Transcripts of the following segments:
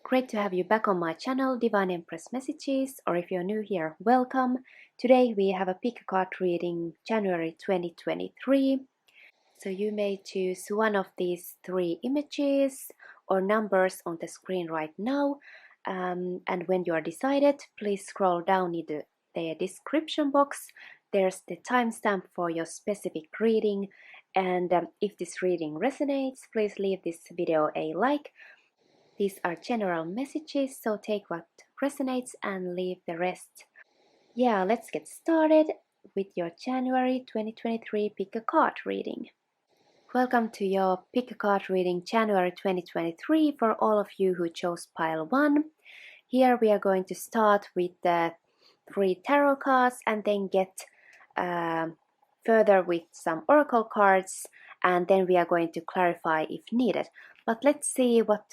Great to have you back on my channel, Divine Empress Messages, or if you're new here, welcome. Today we have a pick a card reading January 2023. So you may choose one of these three images or numbers on the screen right now. And when you are decided, please scroll down in the description box. There's the timestamp for your specific reading. And if this reading resonates, please leave this video a like. These are general messages, so take what resonates and leave the rest. Yeah, let's get started with your January 2023 pick a card reading. Welcome to your pick a card reading January 2023 for all of you who chose pile 1. Here we are going to start with the 3 tarot cards and then get further with some oracle cards, and then we are going to clarify if needed. But let's see what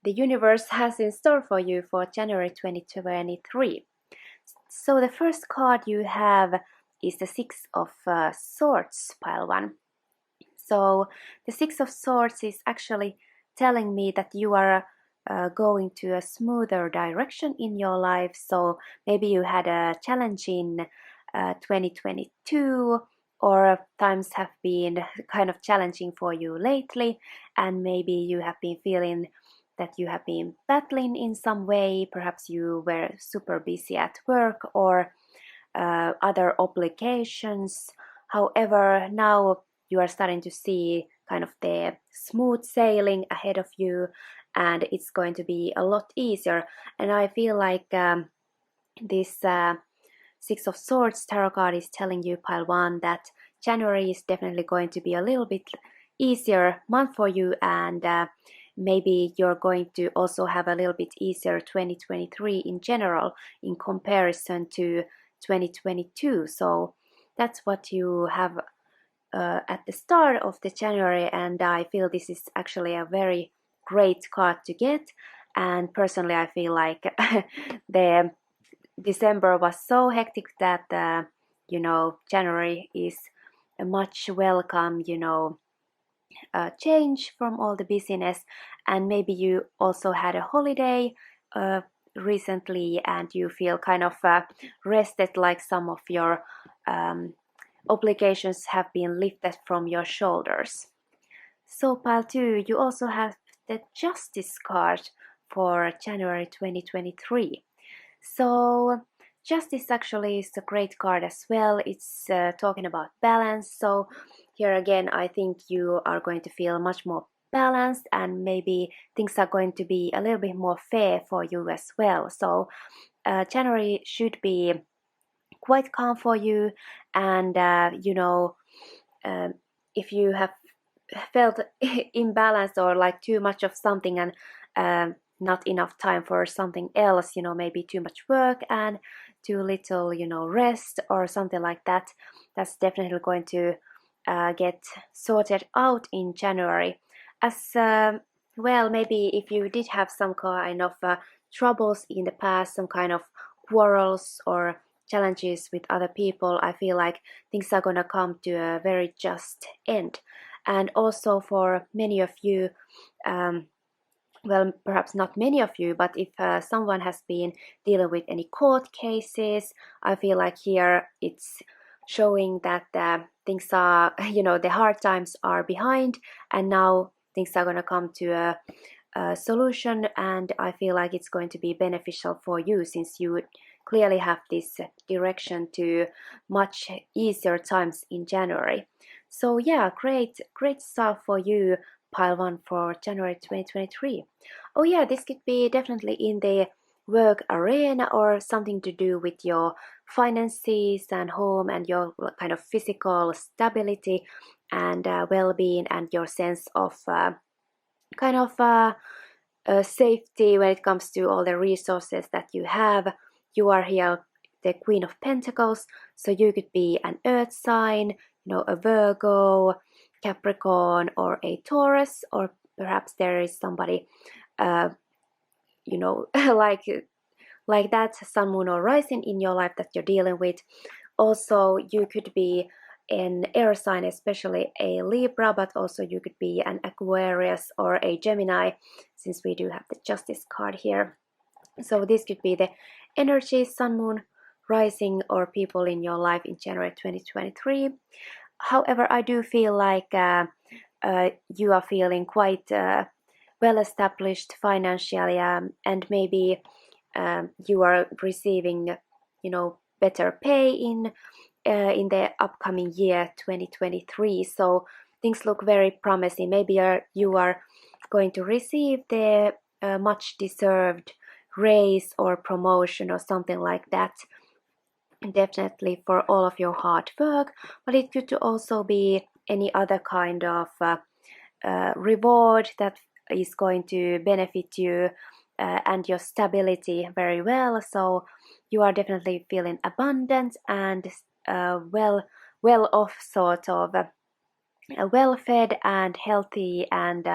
the universe has in store for you for January 2023. So the first card you have is the Six of Swords, pile 1. So the Six of Swords is actually telling me that you are going to a smoother direction in your life. So maybe you had a challenge in 2022, or times have been kind of challenging for you lately, and maybe you have been feeling that you have been battling in some way. Perhaps you were super busy at work or other obligations. However, now you are starting to see kind of the smooth sailing ahead of you, and it's going to be a lot easier. And I feel like this Six of Swords tarot card is telling you, pile 1, that January is definitely going to be a little bit easier month for you, and maybe you're going to also have a little bit easier 2023 in general in comparison to 2022. So that's what you have at the start of the January, and I feel this is actually a very great card to get. And personally, I feel like the December was so hectic that January is a much welcome change from all the busyness. And maybe you also had a holiday recently and you feel kind of rested, like some of your obligations have been lifted from your shoulders. So pile 2, you also have the Justice card for January 2023. So Justice actually is a great card as well. It's talking about balance. So here again, I think you are going to feel much more balanced, and maybe things are going to be a little bit more fair for you as well. So January should be quite calm for you, and if you have felt imbalanced or like too much of something and not enough time for something else, maybe too much work and too little rest or something like that, that's definitely going to get sorted out in January. As well, maybe if you did have some kind of troubles in the past, some kind of quarrels or challenges with other people, I feel like things are gonna come to a very just end. And also for many of you, well, perhaps not many of you, but if someone has been dealing with any court cases, I feel like here it's showing that things are, the hard times are behind, and now things are going to come to a solution, and I feel like it's going to be beneficial for you, since you clearly have this direction to much easier times in January. So yeah, great stuff for you, pile 1, for January 2023. Oh yeah, this could be definitely in the work arena or something to do with your finances and home and your kind of physical stability and well-being and your sense of safety when it comes to all the resources that you have. You are here the Queen of Pentacles, so you could be an earth sign, a Virgo, Capricorn, or a Taurus, or perhaps there is somebody like that, sun, moon, or rising in your life that you're dealing with. Also, you could be an air sign, especially a Libra, but also you could be an Aquarius or a Gemini, since we do have the Justice card here. So this could be the energy, Sun, Moon, Rising, or people in your life in January 2023. However, I do feel like you are feeling quite well established financially, and maybe you are receiving, better pay in the upcoming year 2023. So things look very promising. Maybe you are going to receive the much deserved raise or promotion or something like that, definitely for all of your hard work, but it could also be any other kind of reward that is going to benefit you and your stability very well. So you are definitely feeling abundant and well off, sort of well fed and healthy, and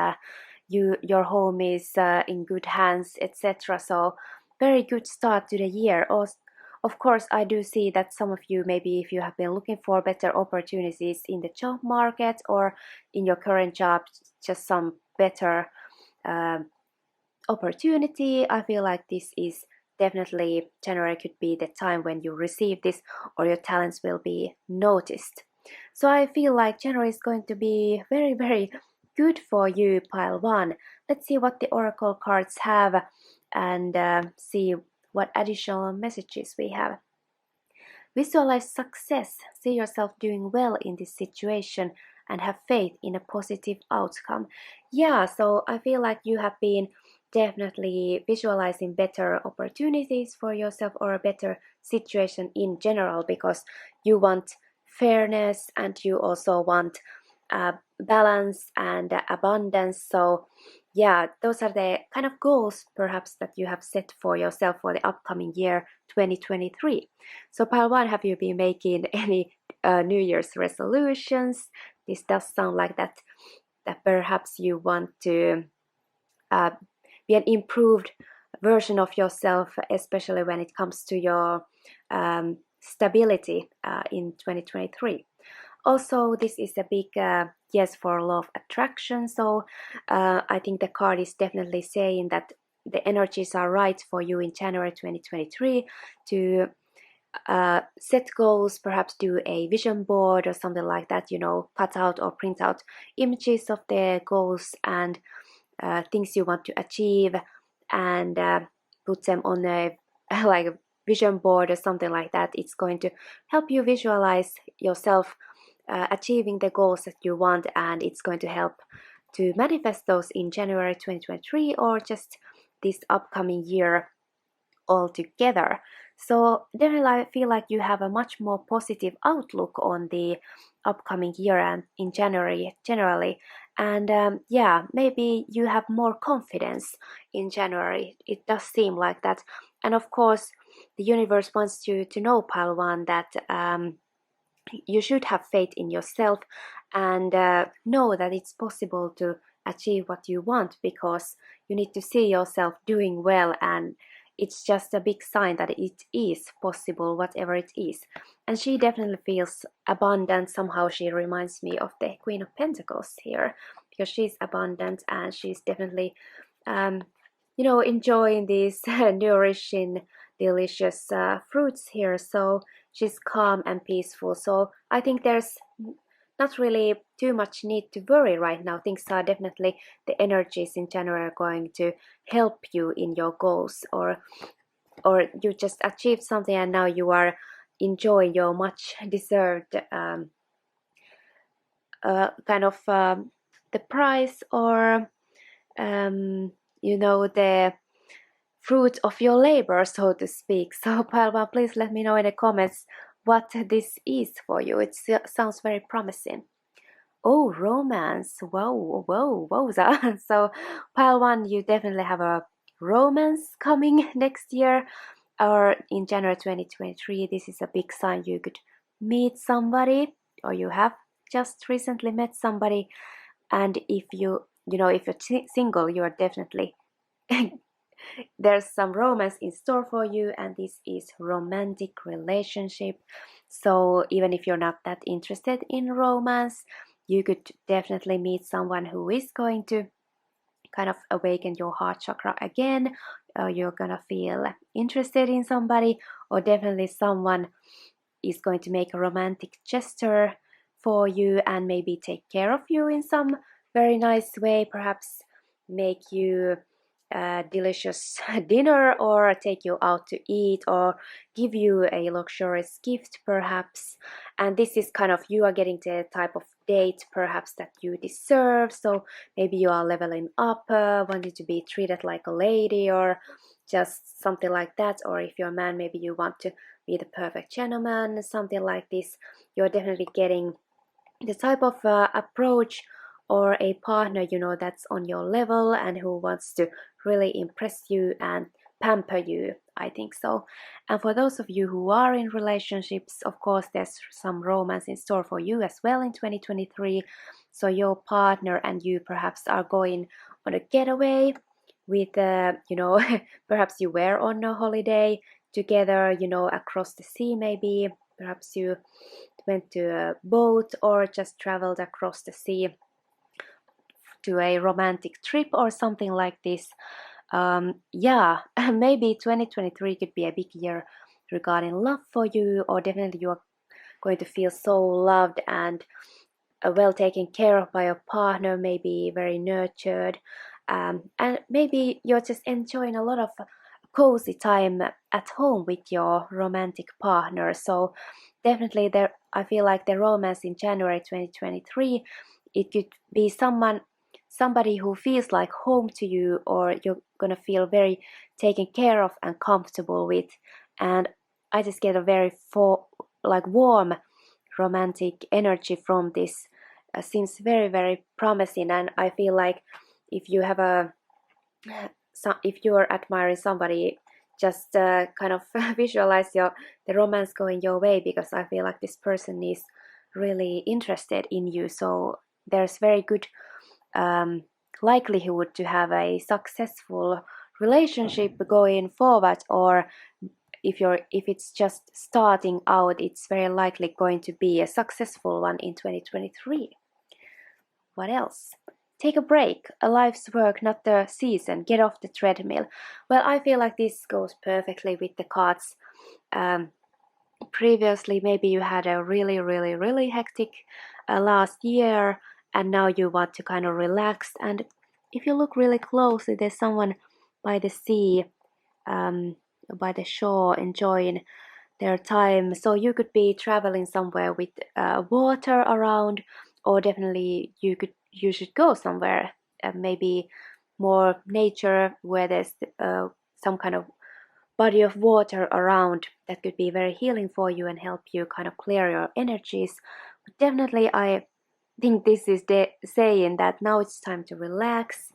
your home is in good hands, etc. So very good start to the year. Of course, I do see that some of you, maybe if you have been looking for better opportunities in the job market or in your current job, just some better opportunity, I feel like this is definitely, January could be the time when you receive this, or your talents will be noticed. So I feel like January is going to be very, very good for you, pile one. Let's see what the oracle cards have, and see what additional messages we have. Visualize success. See yourself doing well in this situation and have faith in a positive outcome. Yeah, so I feel like you have been definitely visualizing better opportunities for yourself, or a better situation in general, because you want fairness and you also want balance and abundance. So yeah, those are the kind of goals perhaps that you have set for yourself for the upcoming year 2023. So pile one, have you been making any New Year's resolutions? This does sound like that perhaps you want to be an improved version of yourself, especially when it comes to your stability in 2023. Also, this is a big yes for law of attraction. So I think the card is definitely saying that the energies are right for you in January 2023 to set goals, perhaps do a vision board or something like that, cut out or print out images of the goals and things you want to achieve, and put them on a like a vision board or something like that. It's going to help you visualize yourself achieving the goals that you want, and it's going to help to manifest those in January 2023 or just this upcoming year altogether. So definitely I feel like you have a much more positive outlook on the upcoming year and in January generally. And yeah, maybe you have more confidence in January. It does seem like that. And of course, the universe wants you to know, pile one, that you should have faith in yourself and know that it's possible to achieve what you want, because you need to see yourself doing well, and it's just a big sign that it is possible, whatever it is. And she definitely feels abundant. Somehow she reminds me of the Queen of Pentacles here, because she's abundant and she's definitely enjoying these nourishing, delicious fruits here. So she's calm and peaceful. So I think there's not really too much need to worry right now. Things are definitely, the energies in January are going to help you in your goals, or you just achieved something and now you are enjoying your much deserved kind of the prize, or the fruit of your labor, so to speak. So Palma, please let me know in the comments what this is for you. It sounds very promising. Oh, romance. Whoa. So pile one, you definitely have a romance coming next year, or in January 2023. This is a big sign you could meet somebody, or you have just recently met somebody. And if you're single, you are definitely there's some romance in store for you, and this is romantic relationship. So even if you're not that interested in romance, you could definitely meet someone who is going to kind of awaken your heart chakra again. You're gonna feel interested in somebody, or definitely someone is going to make a romantic gesture for you and maybe take care of you in some very nice way, perhaps make you a delicious dinner, or take you out to eat, or give you a luxurious gift perhaps. And this is kind of, you are getting the type of date perhaps that you deserve. So maybe you are leveling up, wanting to be treated like a lady, or just something like that. Or if you're a man, maybe you want to be the perfect gentleman, something like this. You're definitely getting the type of approach or a partner, you know, that's on your level and who wants to really impress you and pamper you, I think so. And for those of you who are in relationships, of course there's some romance in store for you as well in 2023. So your partner and you perhaps are going on a getaway with you know, perhaps you were on a holiday together, you know, across the sea maybe. Perhaps you went to a boat or just traveled across the sea to a romantic trip or something like this. Yeah, maybe 2023 could be a big year regarding love for you, or definitely you are going to feel so loved and well taken care of by your partner, maybe very nurtured. And maybe you're just enjoying a lot of cozy time at home with your romantic partner. So definitely there, I feel like the romance in January 2023, it could be somebody who feels like home to you, or you're gonna feel very taken care of and comfortable with. And I just get a very like warm romantic energy from this. Seems very very promising, and I feel like if you have a if you're admiring somebody, just kind of visualize the romance going your way, because I feel like this person is really interested in you. So there's very good um, likelihood to have a successful relationship going forward, or if it's just starting out, it's very likely going to be a successful one in 2023. What else? Take a break. A life's work, not the season. Get off the treadmill. Well, I feel like this goes perfectly with the cards. Previously, maybe you had a really, really, really hectic last year, and now you want to kind of relax. And if you look really closely, there's someone by the sea, by the shore, enjoying their time. So you could be traveling somewhere with water around, or definitely you should go somewhere, maybe more nature, where there's some kind of body of water around that could be very healing for you and help you kind of clear your energies. But definitely, I think this is saying that now it's time to relax.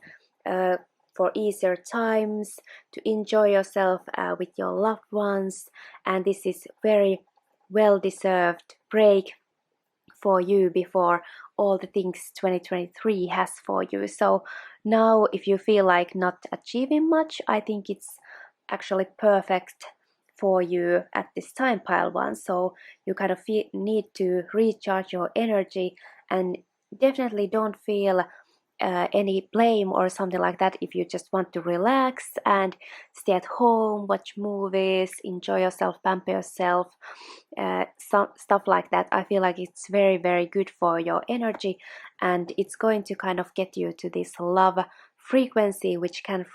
For easier times, to enjoy yourself with your loved ones, and this is very well deserved break for you before all the things 2023 has for you. So now if you feel like not achieving much, I think it's actually perfect for you at this time, pile one. So you kind of need to recharge your energy, and definitely don't feel any blame or something like that if you just want to relax and stay at home, watch movies, enjoy yourself, pamper yourself, some stuff like that. I feel like it's very very good for your energy, and it's going to kind of get you to this love frequency, which can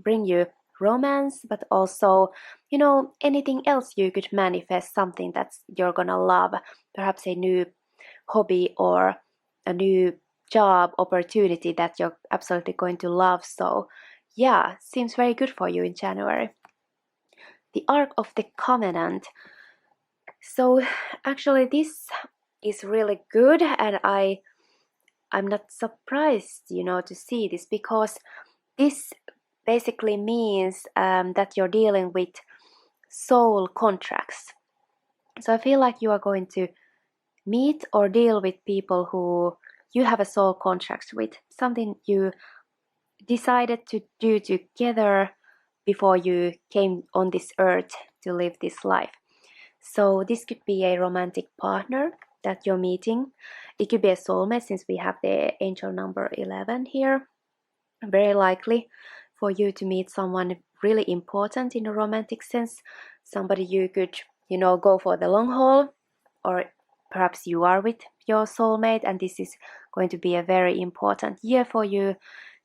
bring you romance, but also, you know, anything else you could manifest, something that's you're gonna love, perhaps a new hobby or a new job opportunity that you're absolutely going to love. So yeah, seems very good for you in January. The Ark of the Covenant. So actually this is really good, and I'm not surprised, you know, to see this, because this basically means that you're dealing with soul contracts. So I feel like you are going to meet or deal with people who you have a soul contract with, something you decided to do together, before you came on this earth to live this life. So this could be a romantic partner that you're meeting. It could be a soulmate, since we have the angel number 11 here. Very likely for you to meet someone really important in a romantic sense, somebody you could, go for the long haul, or perhaps you are with your soulmate and this is going to be a very important year for you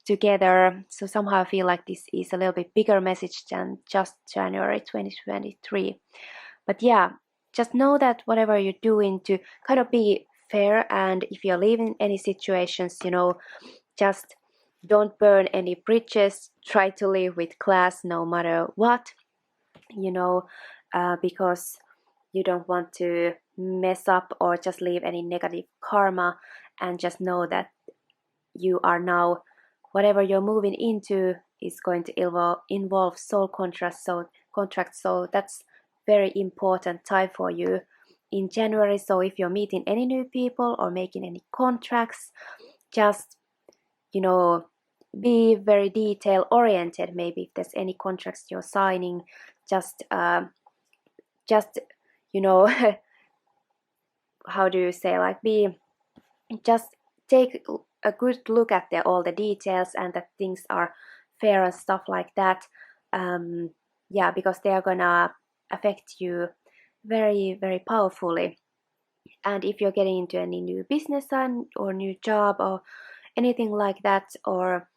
together. So somehow I feel like this is a little bit bigger message than just January 2023. But yeah, just know that whatever you're doing, to kind of be fair, and if you're leaving any situations, just don't burn any bridges. Try to live with class no matter what, because you don't want to mess up or just leave any negative karma. And just know that you are now, whatever you're moving into is going to involve soul contracts. So that's very important time for you in January. So if you're meeting any new people or making any contracts, just be very detail oriented. Maybe if there's any contracts you're signing, just how do you say, like, just take a good look at all the details and that things are fair and stuff like that. Because they are gonna affect you very, very powerfully. And if you're getting into any new business or new job or anything like that, or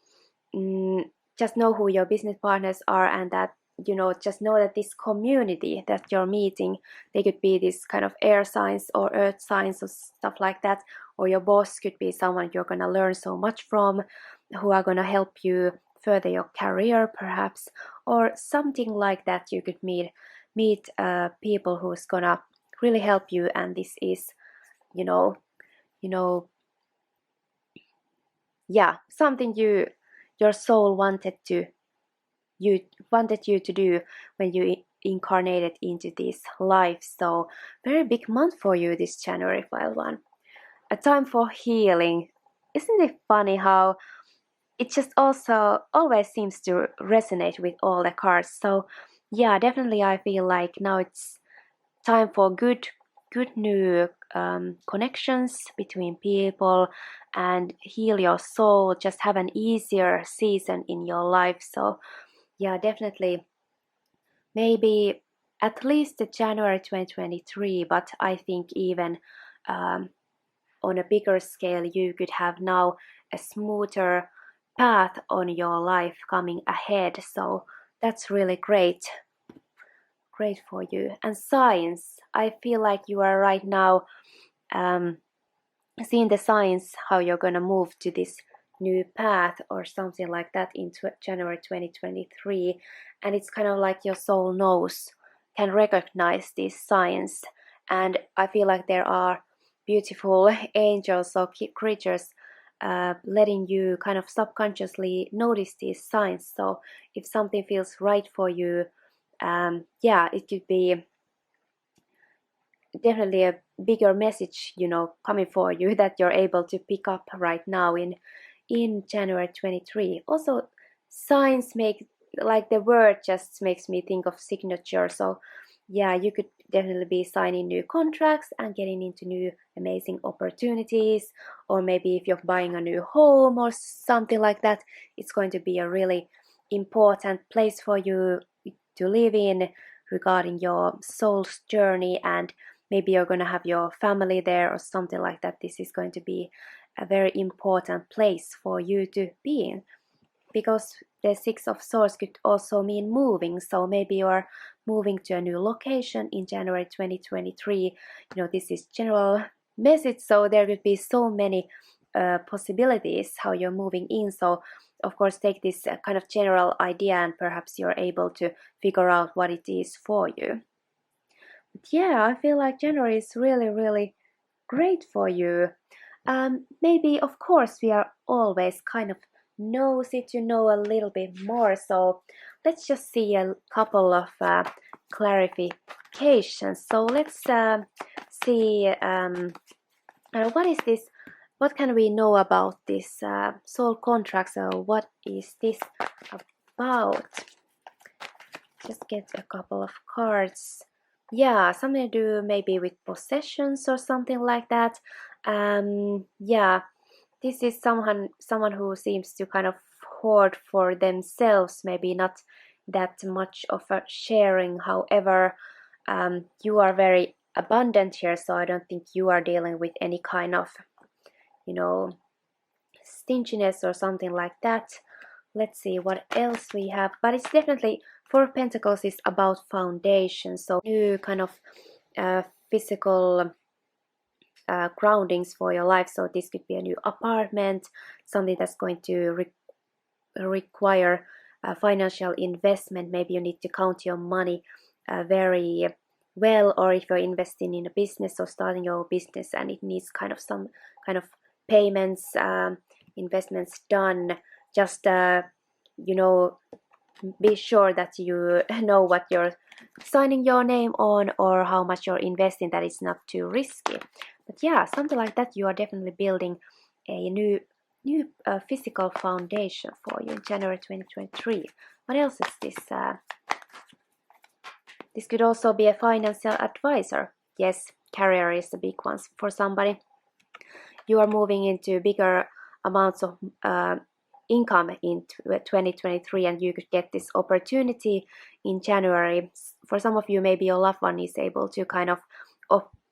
just know who your business partners are, and that just know that this community that you're meeting, they could be this kind of air signs or earth signs or stuff like that, or your boss could be someone you're going to learn so much from, who are going to help you further your career perhaps, or something like that. You could meet people who's going to really help you, and this is something your soul wanted you to do when you incarnated into this life. So very big month for you, this January, file 1. A time for healing. Isn't it funny how it just also always seems to resonate with all the cards? So yeah, definitely I feel like now it's time for good new connections between people, and heal your soul, just have an easier season in your life. So yeah, definitely, maybe at least the January 2023, but I think even on a bigger scale, you could have now a smoother path on your life coming ahead. So that's really great for you. And signs, I feel like you are right now seeing the signs how you're going to move to this new path or something like that in January 2023. And it's kind of like your soul can recognize these signs. And I feel like there are beautiful angels or creatures letting you kind of subconsciously notice these signs. So if something feels right for you, it could be definitely a bigger message, coming for you, that you're able to pick up right now in January 23. Also, signs make, like, the word just makes me think of signature. So yeah, you could definitely be signing new contracts and getting into new amazing opportunities, or maybe if you're buying a new home or something like that, it's going to be a really important place for you to live in regarding your soul's journey. And maybe you're going to have your family there or something like that. This is going to be a very important place for you to be in, because the Six of Swords could also mean moving. So maybe you're moving to a new location in January 2023. This is general message, so there could be so many possibilities how you're moving in. So of course, take this kind of general idea and perhaps you're able to figure out what it is for you. But yeah, I feel like January is really, really great for you. Maybe, of course, we are always kind of nosy to know a little bit more. So let's just see a couple of clarifications. So let's see what is this? What can we know about this soul contract? So what is this about? just get a couple of cards. Yeah, something to do maybe with possessions or something like that. Yeah, this is someone who seems to kind of hoard for themselves, maybe not that much of a sharing. However, you are very abundant here, so I don't think you are dealing with any kind of, you know, stinginess or something like that. Let's see what else we have, but it's definitely Four of Pentacles is about foundation, so new kind of physical groundings for your life. So this could be a new apartment, something that's going to require financial investment. Maybe you need to count your money very well, or if you're investing in a business or starting your business and it needs kind of some kind of payments, investments done, just you know, be sure that you know what you're signing your name on or how much you're investing, that it's not too risky. But yeah, something like that. You are definitely building a new physical foundation for you in January 2023. What else is this? This could also be a financial advisor. Yes, career is the big one for somebody. You are moving into bigger amounts of income in 2023, and you could get this opportunity in January. For some of you, maybe your loved one is able to kind of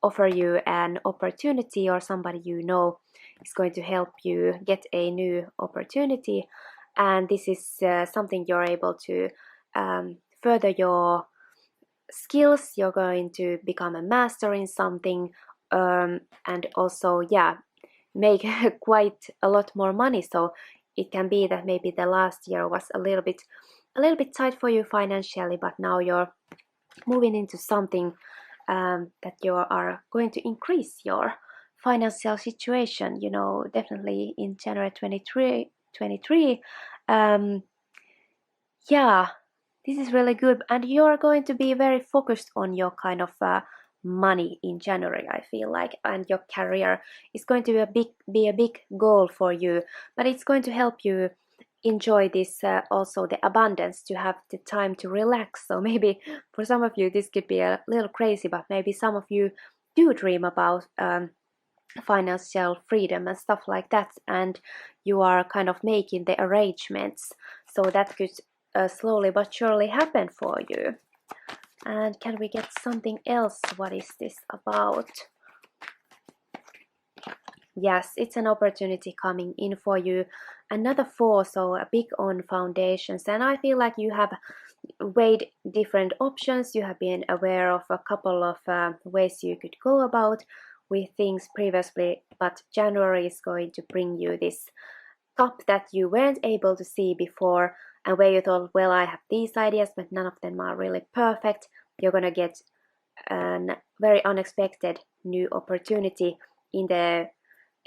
offer you an opportunity, or somebody you know is going to help you get a new opportunity, and this is something you're able to further your skills. You're going to become a master in something, and also, yeah, make quite a lot more money. So it can be that maybe the last year was a little bit tight for you financially, but now you're moving into something that you are going to increase your financial situation, you know, definitely in January 23. Yeah, this is really good, and you're going to be very focused on your kind of money in January, I feel like, and your career is going to be a big goal for you, but it's going to help you enjoy this also the abundance, to have the time to relax. So maybe for some of you this could be a little crazy, but maybe some of you do dream about financial freedom and stuff like that, and you are kind of making the arrangements, so that could slowly but surely happen for you. And can we get something else? What is this about? Yes, it's an opportunity coming in for you. Another four, so a big on foundations, and I feel like you have weighed different options. You have been aware of a couple of ways you could go about with things previously, but January is going to bring you this cup that you weren't able to see before, and where you thought, well, I have these ideas, but none of them are really perfect. You're gonna get a very unexpected new opportunity in the,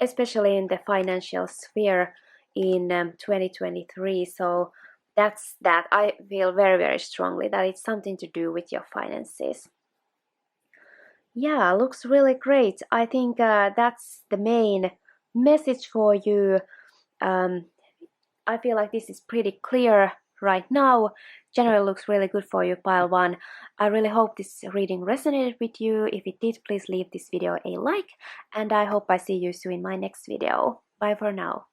especially in the financial sphere in 2023. So that's that. I feel very, very strongly that it's something to do with your finances. Yeah, looks really great. I think that's the main message for you. Um, I feel like this is pretty clear right now. January looks really good for you, pile one. I really hope this reading resonated with you. If it did, please leave this video a like, and I hope I see you soon in my next video. Bye for now.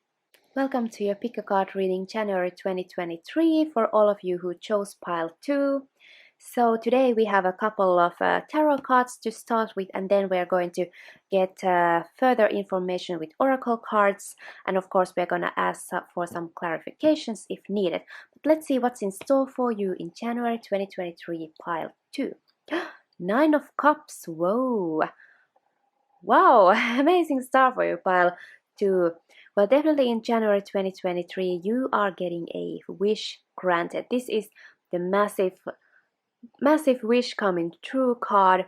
Welcome to your Pick a Card reading January 2023 for all of you who chose pile 2. So today we have a couple of tarot cards to start with, and then we're going to get further information with oracle cards, and of course we're going to ask for some clarifications if needed. But let's see what's in store for you in January 2023 pile 2. Nine of Cups. Whoa! Wow, amazing start for you, pile 2. Well, definitely in January 2023 you are getting a wish granted. This is the massive wish coming true card.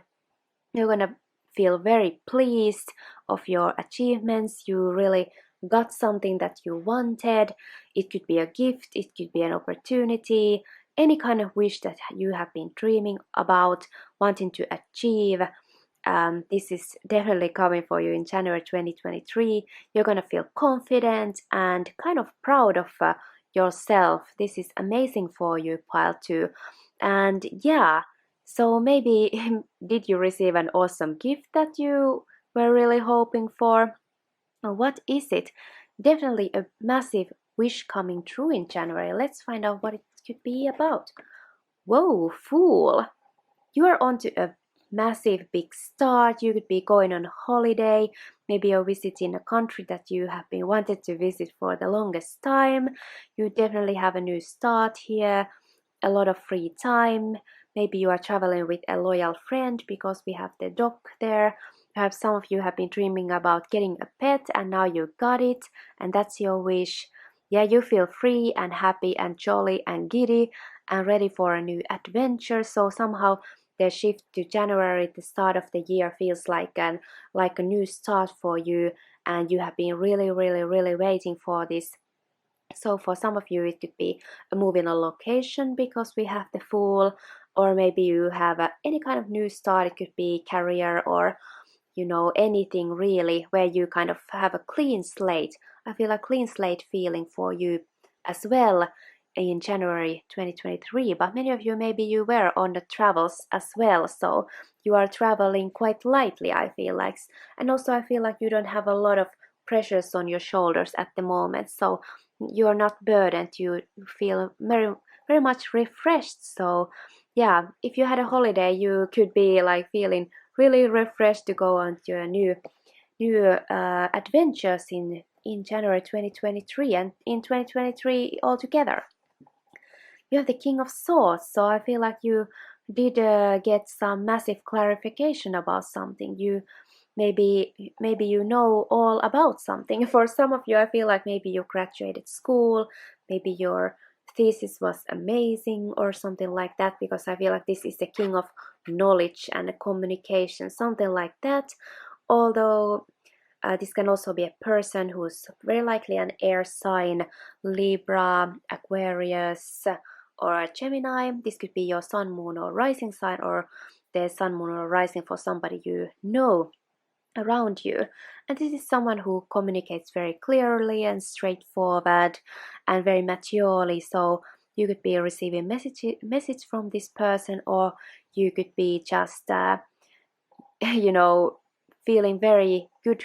You're gonna feel very pleased of your achievements. You really got something that you wanted. It could be a gift, it could be an opportunity, any kind of wish that you have been dreaming about, wanting to achieve. This is definitely coming for you in January 2023. You're gonna feel confident and kind of proud of yourself. This is amazing for you, pile 2. And yeah, so maybe did you receive an awesome gift that you were really hoping for? What is it? Definitely a massive wish coming true in January. Let's find out what it could be about. Whoa, Fool! You are onto a massive big start. You could be going on a holiday. Maybe you're visiting a country that you have been wanted to visit for the longest time. You definitely have a new start here, a lot of free time. Maybe you are traveling with a loyal friend because we have the dog there. Perhaps some of you have been dreaming about getting a pet and now you got it, and that's your wish. Yeah, you feel free and happy and jolly and giddy and ready for a new adventure. So somehow the shift to January, the start of the year, feels like a new start for you, and you have been really waiting for this. So for some of you, it could be a move in a location because we have the Fool, or maybe you have any kind of new start. It could be career or anything really where you kind of have a clean slate. I feel a clean slate feeling for you as well in January 2023. But many of you, maybe you were on the travels as well, so you are traveling quite lightly, I feel like. And also I feel like you don't have a lot of pressures on your shoulders at the moment, so you're not burdened. You feel very much refreshed. So yeah, if you had a holiday, you could be like feeling really refreshed to go on to a new adventures in January 2023 and in 2023 altogether. You have the King of Swords, so I feel like you did get some massive clarification about something. You maybe you know all about something. For some of you, I feel like maybe you graduated school, maybe your thesis was amazing or something like that, because I feel like this is the king of knowledge and communication, something like that. Although this can also be a person who's very likely an air sign, Libra, Aquarius, or a Gemini. This could be your sun, moon, or rising sign, or the sun, moon, or rising for somebody you know around you. And this is someone who communicates very clearly and straightforward and very maturely. So you could be receiving message from this person, or you could be just you know feeling very good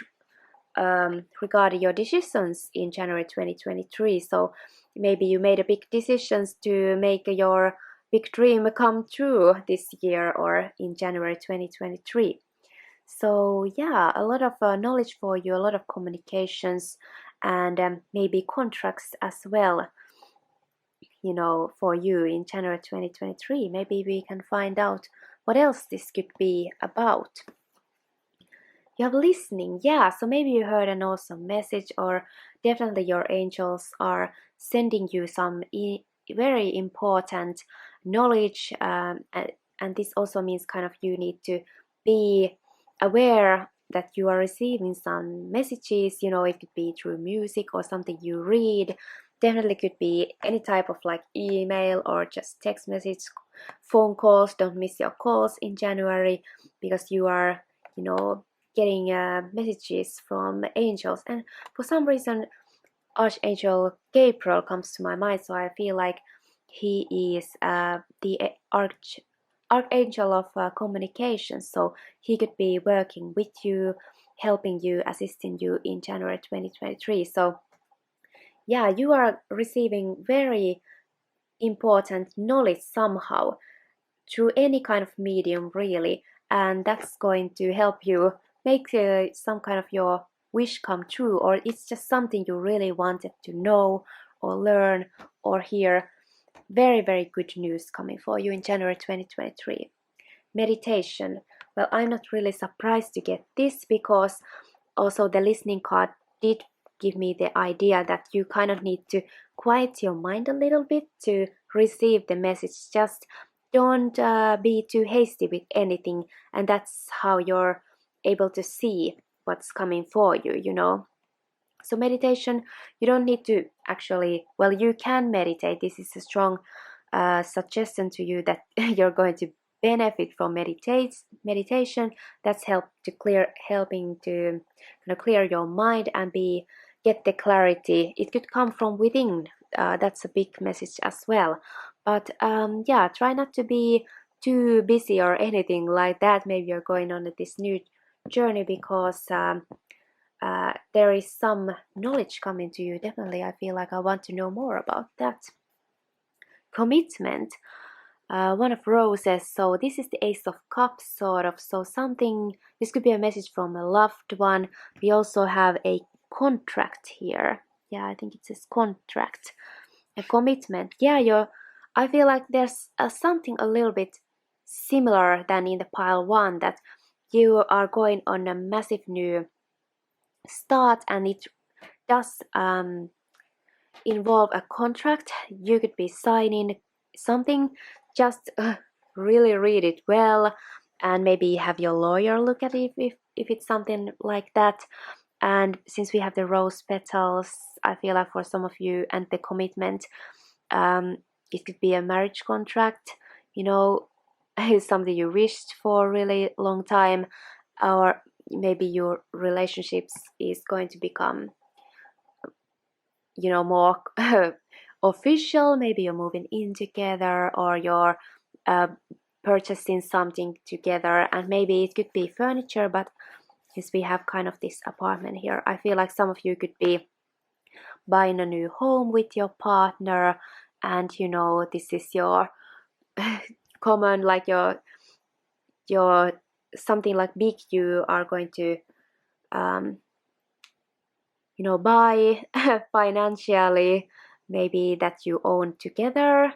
regarding your decisions in January 2023. So maybe you made a big decisions to make your big dream come true this year or in January 2023. So yeah, a lot of knowledge for you, a lot of communications, and maybe contracts as well. For you in January 2023. Maybe we can find out what else this could be about. You have listening, yeah. So maybe you heard an awesome message, or definitely your angels are sending you some very important knowledge, and this also means kind of you need to be aware that you are receiving some messages. It could be through music or something you read. Definitely could be any type of like email or just text message, phone calls. Don't miss your calls in January because you are, getting messages from angels. And for some reason, Archangel Gabriel comes to my mind, so I feel like he is the archangel of communication. So he could be working with you, helping you, assisting you in January 2023. So yeah, you are receiving very important knowledge somehow through any kind of medium, really, and that's going to help you make some kind of your wish come true, or it's just something you really wanted to know or learn or hear. Very good news coming for you in January 2023. Meditation. Well, I'm not really surprised to get this, because also the listening card did give me the idea that you kind of need to quiet your mind a little bit to receive the message. Just don't be too hasty with anything, and that's how you're able to see what's coming for you. So meditation, you don't need to actually, well, you can meditate. This is a strong suggestion to you that you're going to benefit from meditation. That's helping to clear your mind and get the clarity. It could come from within. That's a big message as well. But yeah, try not to be too busy or anything like that. Maybe you're going on this new journey because there is some knowledge coming to you. Definitely, I feel like I want to know more about that. Commitment. One of roses. So this is the Ace of Cups, sort of. So something. This could be a message from a loved one. We also have a contract here. Yeah, I think it says contract. A commitment. Yeah, I feel like there's something a little bit similar than in the pile one, that you are going on a massive new start, and it does involve a contract. You could be signing something. Just really read it well, and maybe have your lawyer look at it if it's something like that. And since we have the rose petals, I feel like for some of you, and the commitment, it could be a marriage contract, you know, it's something you wished for a really long time, or maybe your relationships is going to become, more official. Maybe you're moving in together, or you're uh, purchasing something together, and maybe it could be furniture. But since we have kind of this apartment here, I feel like some of you could be buying a new home with your partner, and this is your common, like your something like big you are going to um, buy financially, maybe that you own together,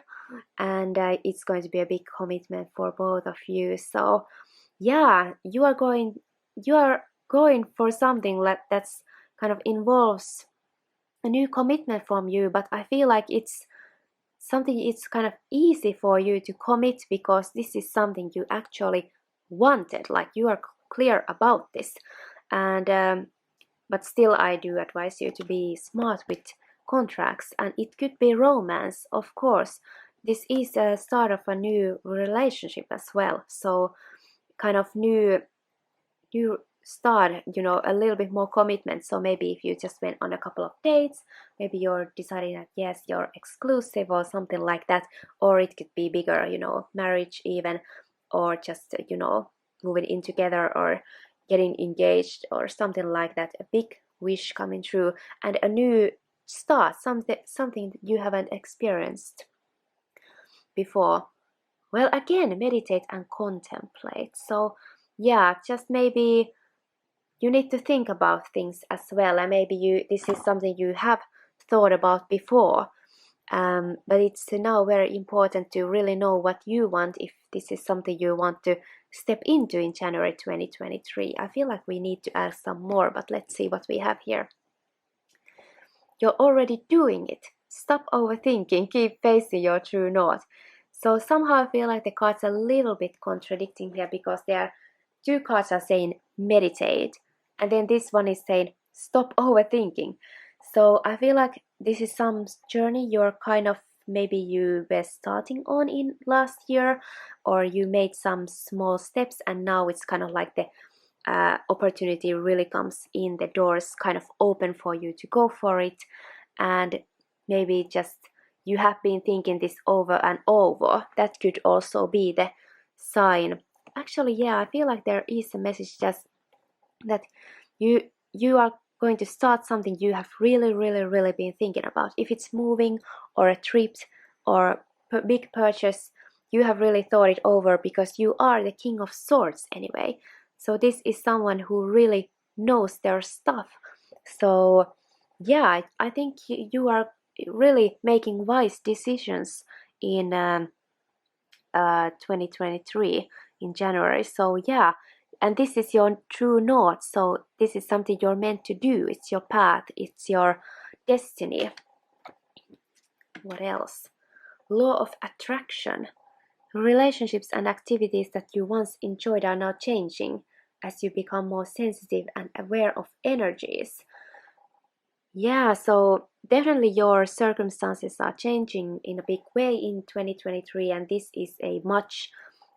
and it's going to be a big commitment for both of you. So yeah, you are going for something that's kind of involves a new commitment from you. But I feel like it's something, it's kind of easy for you to commit because this is something you actually wanted, like you are clear about this. And but still, I do advise you to be smart with contracts, and it could be romance, of course. This is a start of a new relationship as well, so kind of new start, a little bit more commitment. So maybe if you just went on a couple of dates, maybe you're deciding that yes, you're exclusive or something like that, or it could be bigger, marriage even, or just moving in together, or getting engaged, or something like that. A big wish coming true, and a new start, something that you haven't experienced before. Well, again, meditate and contemplate. So yeah, just maybe you need to think about things as well, and maybe this is something you have thought about before, but it's now very important to really know what you want, if this is something you want to step into in January 2023. I feel like we need to add some more, but let's see what we have here. You're already doing it. Stop overthinking, keep facing your true north. So somehow I feel like the cards are a little bit contradicting here, because there are two cards are saying meditate, and then this one is saying stop overthinking. So I feel like this is some journey you're kind of, maybe you were starting on in last year, or you made some small steps, and now it's kind of like the opportunity really comes in, the doors kind of open for you to go for it. And maybe just you have been thinking this over and over. That could also be the sign. Actually, yeah, I feel like there is a message just that you are going to start something you have really, really, really been thinking about. If it's moving, or a trip, or a big purchase, you have really thought it over, because you are the King of Swords anyway. So this is someone who really knows their stuff. So yeah, I think you are really making wise decisions in 2023 in January. So yeah, and this is your true north. So this is something you're meant to do. It's your path. It's your destiny. What else? Law of attraction. Relationships and activities that you once enjoyed are now changing as you become more sensitive and aware of energies. Yeah, so definitely your circumstances are changing in a big way in 2023, and this is a much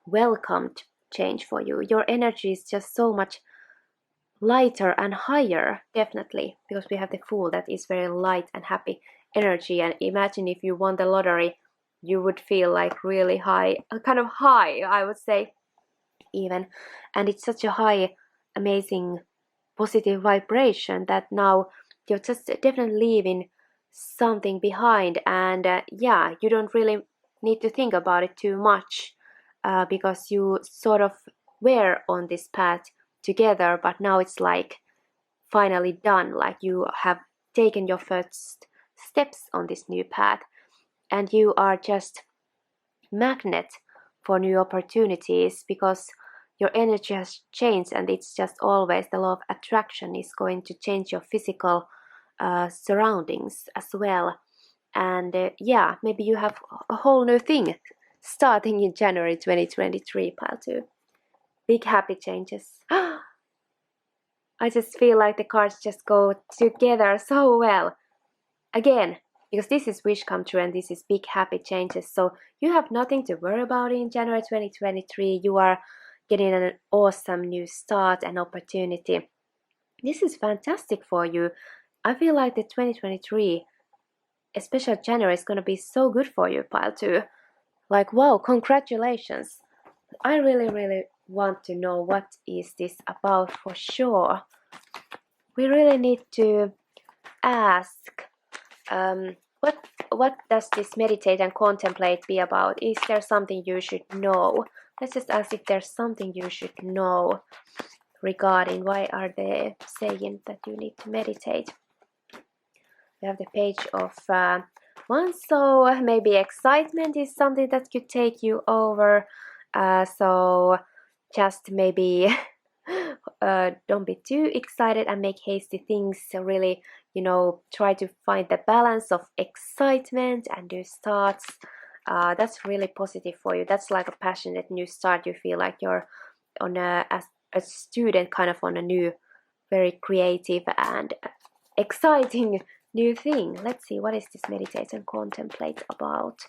welcomed change for you. Your energy is just so much lighter and higher, definitely, because we have the Fool that is very light and happy energy. And imagine if you won the lottery, you would feel like really high, kind of high, I would say, even. And it's such a high, amazing, positive vibration that now you're just definitely leaving something behind. And yeah, you don't really need to think about it too much, because you sort of were on this path together, but now it's like finally done, like you have taken your first steps on this new path, and you are just magnet for new opportunities, because your energy has changed, and it's just always the law of attraction is going to change your physical surroundings as well. And yeah, maybe you have a whole new thing starting in January 2023, pile 2. Big happy changes. I just feel like the cards just go together so well. Again, because this is wish come true and this is big happy changes. So you have nothing to worry about in January 2023. You are getting an awesome new start and opportunity. This is fantastic for you. I feel like the 2023, especially January, is going to be so good for you, pile 2. Like, wow, congratulations. I really want to know what is this about for sure. We really need to ask, what does this meditate and contemplate be about? Is there something you should know? Let's just ask if there's something you should know regarding why are they saying that you need to meditate. We have the page of wands, so maybe excitement is something that could take you over. So just maybe don't be too excited and make hasty things. So really, try to find the balance of excitement and new starts. That's really positive for you. That's like a passionate new start. You feel like you're on as a student, kind of on a new, very creative and exciting new thing. Let's see, what is this meditate and contemplate about?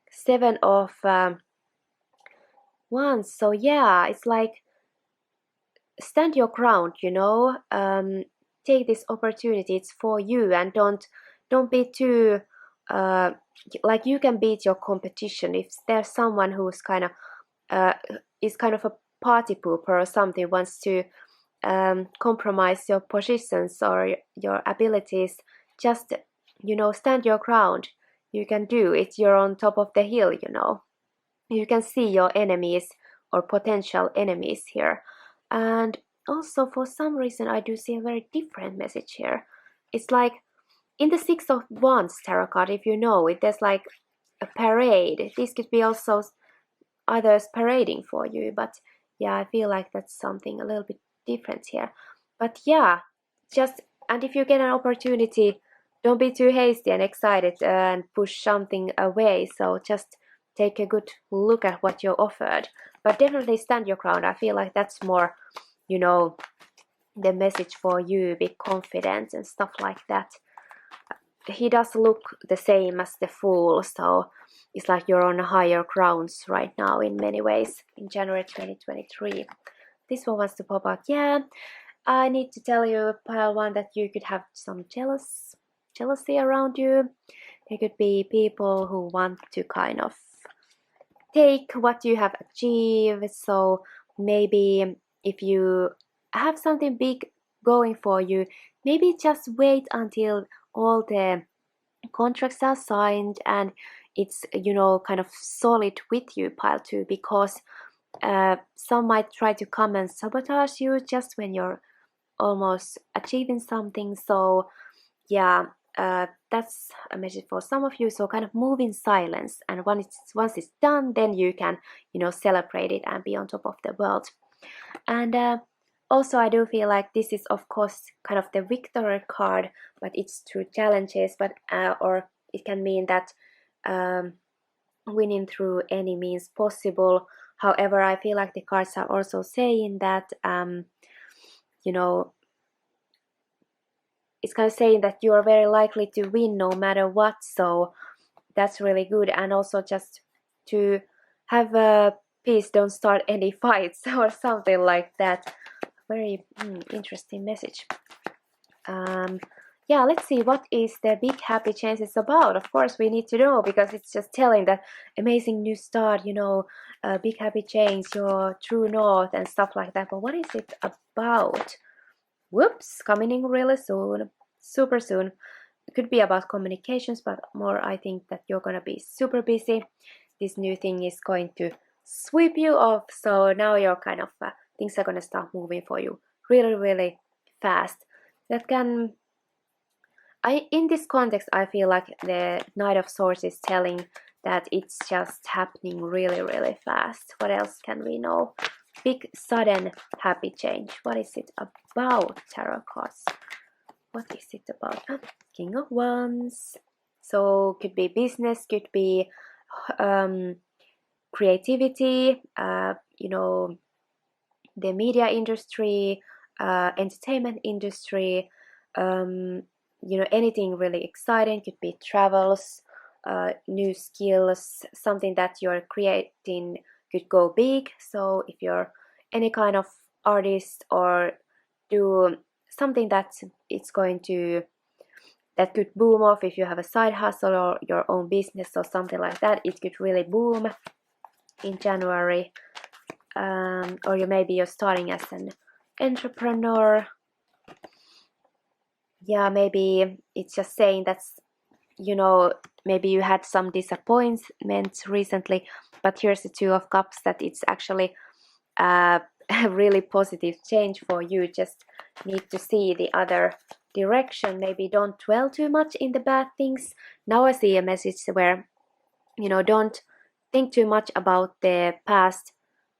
7 of wands. So yeah, it's like stand your ground, take this opportunity, it's for you, and don't be too like you can beat your competition. If there's someone who's kind of is kind of a party pooper or something, wants to compromise your positions or your abilities, just stand your ground. You can do it. You're on top of the hill. You can see your enemies or potential enemies here. And also, for some reason, I do see a very different message here. It's like in the 6 of Wands tarot card, if you know it, there's like a parade. This could be also others parading for you, but yeah, I feel like that's something a little bit different here. But yeah, and if you get an opportunity, don't be too hasty and excited and push something away. So just take a good look at what you're offered, but definitely stand your ground. I feel like that's more, the message for you. Be confident and stuff like that. He does look the same as the Fool, so it's like you're on higher grounds right now in many ways in January 2023. This one wants to pop out. Yeah, I need to tell you, pile 1, that you could have some jealousy around you. There could be people who want to kind of take what you have achieved. So maybe if you have something big going for you, maybe just wait until all the contracts are signed and it's kind of solid with you, pile 2, because some might try to come and sabotage you just when you're almost achieving something. So yeah, that's a message for some of you. So kind of move in silence, and once it's done, then you can celebrate it and be on top of the world. And also, I do feel like this is, of course, kind of the victory card, but it's through challenges, but or it can mean that winning through any means possible. However, I feel like the cards are also saying that it's kind of saying that you are very likely to win no matter what. So that's really good. And also just to have a peace, don't start any fights or something like that. Very interesting message. Yeah, yeah, let's see what is the big happy change is about. Of course, we need to know because it's just telling that amazing new start, you know, big happy change, your true north and stuff like that. But what is it about? Whoops, coming in really soon, super soon. It could be about communications, but more I think that you're gonna be super busy. This new thing is going to sweep you off, so now you're kind of things are gonna start moving for you really, really fast. That can in this context, I feel like the Knight of Swords is telling that it's just happening really, really fast. What else can we know? Big, sudden, happy change. What is it about, tarot cards? What is it about? King of Wands. So, could be business, could be creativity, you know, the media industry, entertainment industry, you know, anything really exciting. Could be travels, new skills, something that you're creating could go big. So if you're any kind of artist or do something that it's going to that could boom off, if you have a side hustle or your own business or something like that, it could really boom in January. Or maybe you're starting as an entrepreneur. Yeah, maybe it's just saying that's, you know, maybe you had some disappointments recently, but here's the Two of Cups, that it's actually a really positive change for you. Just need to see the other direction. Maybe don't dwell too much in the bad things. Now I see a message where, you know, don't think too much about the past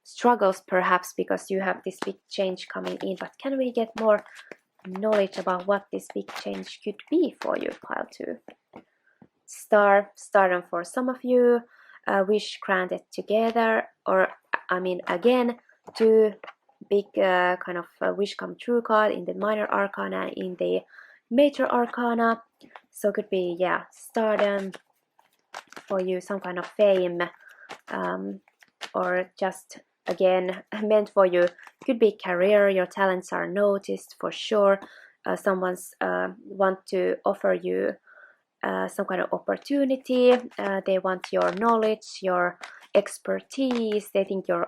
struggles perhaps, because you have this big change coming in. But can we get more knowledge about what this big change could be for you, pile 2? Stardom for some of you, wish granted together, or I mean again, 2 big kind of wish come true card in the minor arcana, in the major arcana. So could be, yeah, stardom for you, some kind of fame, or just again meant for you. Could be career, your talents are noticed for sure. Someone's want to offer you some kind of opportunity. They want your knowledge, your expertise. They think you're,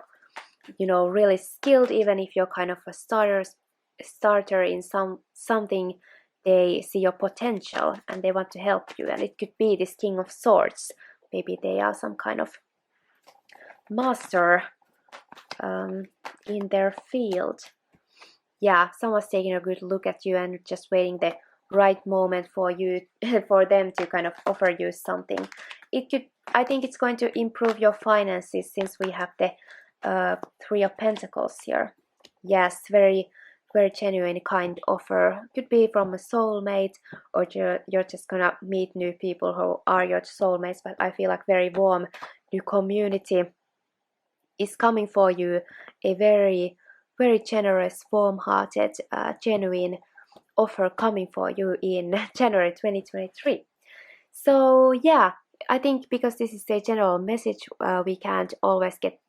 you know, really skilled, even if you're kind of a starter in something. They see your potential and they want to help you. And it could be this King of Swords. Maybe they are some kind of master in their field. Yeah, someone's taking a good look at you and just waiting the right moment for you for them to kind of offer you something. It could, I think it's going to improve your finances, since we have the 3 of Pentacles here. Yes, very, very genuine kind offer. Could be from a soulmate, or you're just gonna meet new people who are your soulmates. But I feel like very warm new community is coming for you. A very, very generous, warm-hearted, genuine offer coming for you in January 2023. So yeah, I think because this is a general message, we can't always get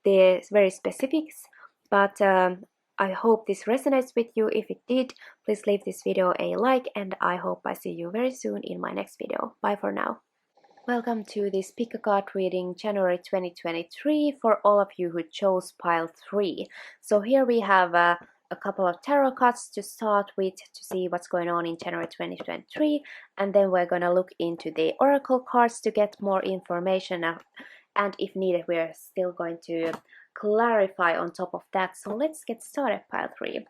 the very specifics, but I hope this resonates with you. If it did, please leave this video a like, and I hope I see you very soon in my next video. Bye for now. Welcome to this pick a card reading January 2023 for all of you who chose pile 3. So here we have a couple of tarot cards to start with to see what's going on in January 2023, and then we're going to look into the oracle cards to get more information, and if needed we're still going to clarify on top of that. So let's get started, pile 3.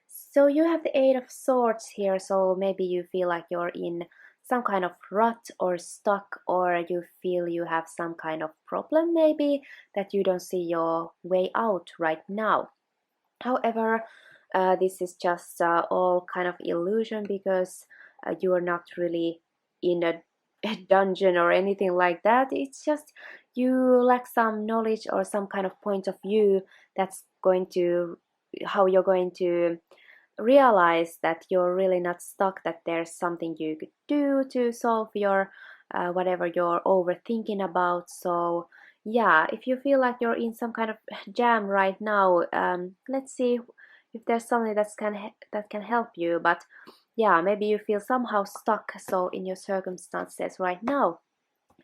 So you have the 8 of Swords here, so maybe you feel like you're in some kind of rut or stuck, or you feel you have some kind of problem maybe that you don't see your way out right now. However, this is just all kind of illusion, because you are not really in a dungeon or anything like that. It's just you lack some knowledge or some kind of point of view that's going to, how you're going to realize that you're really not stuck, that there's something you could do to solve your whatever you're overthinking about. So yeah, if you feel like you're in some kind of jam right now, let's see if there's something that can help you. But yeah, maybe you feel somehow stuck so in your circumstances right now.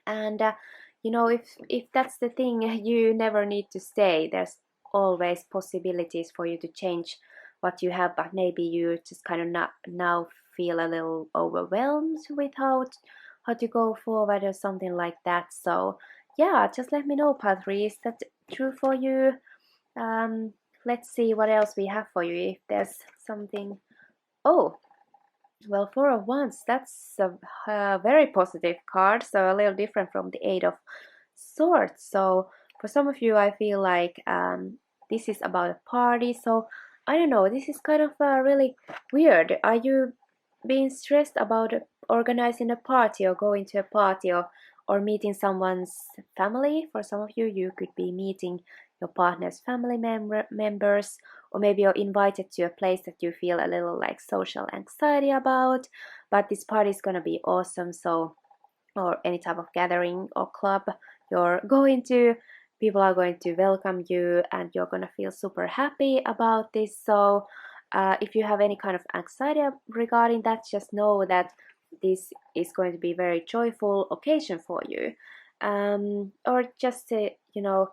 And you know, if that's the thing, you never need to stay. There's always possibilities for you to change what you have, but maybe you just kind of not, now feel a little overwhelmed with how to go forward or something like that. So yeah, just let me know, Patri, is that true for you? um let's see what else we have for you, if there's something. Oh, well, for a once, that's a very positive card, so a little different from the Eight of Swords. So, for some of you, I feel like this is about a party. So, I don't know, this is kind of really weird. Are you being stressed about organizing a party or going to a party, or meeting someone's family? For some of you, you could be meeting your partner's family members, or maybe you're invited to a place that you feel a little like social anxiety about, but this party is gonna be awesome. So, or any type of gathering or club you're going to, people are going to welcome you and you're gonna feel super happy about this. So if you have any kind of anxiety regarding that, just know that this is going to be a very joyful occasion for you. Or just you know,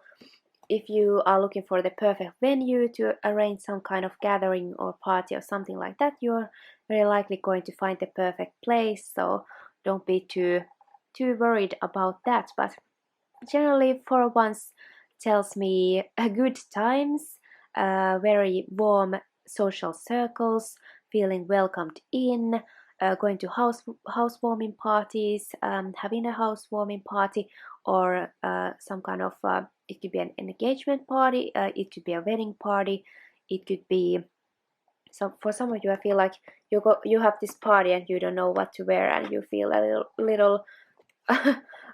if you are looking for the perfect venue to arrange some kind of gathering or party or something like that, you're very likely going to find the perfect place. So don't be too worried about that. But generally, for once, tells me good times, very warm social circles, feeling welcomed in, going to housewarming parties, having a housewarming party, or some kind of it could be an engagement party, it could be a wedding party, it could be. So for some of you, I feel like you have this party and you don't know what to wear, and you feel a little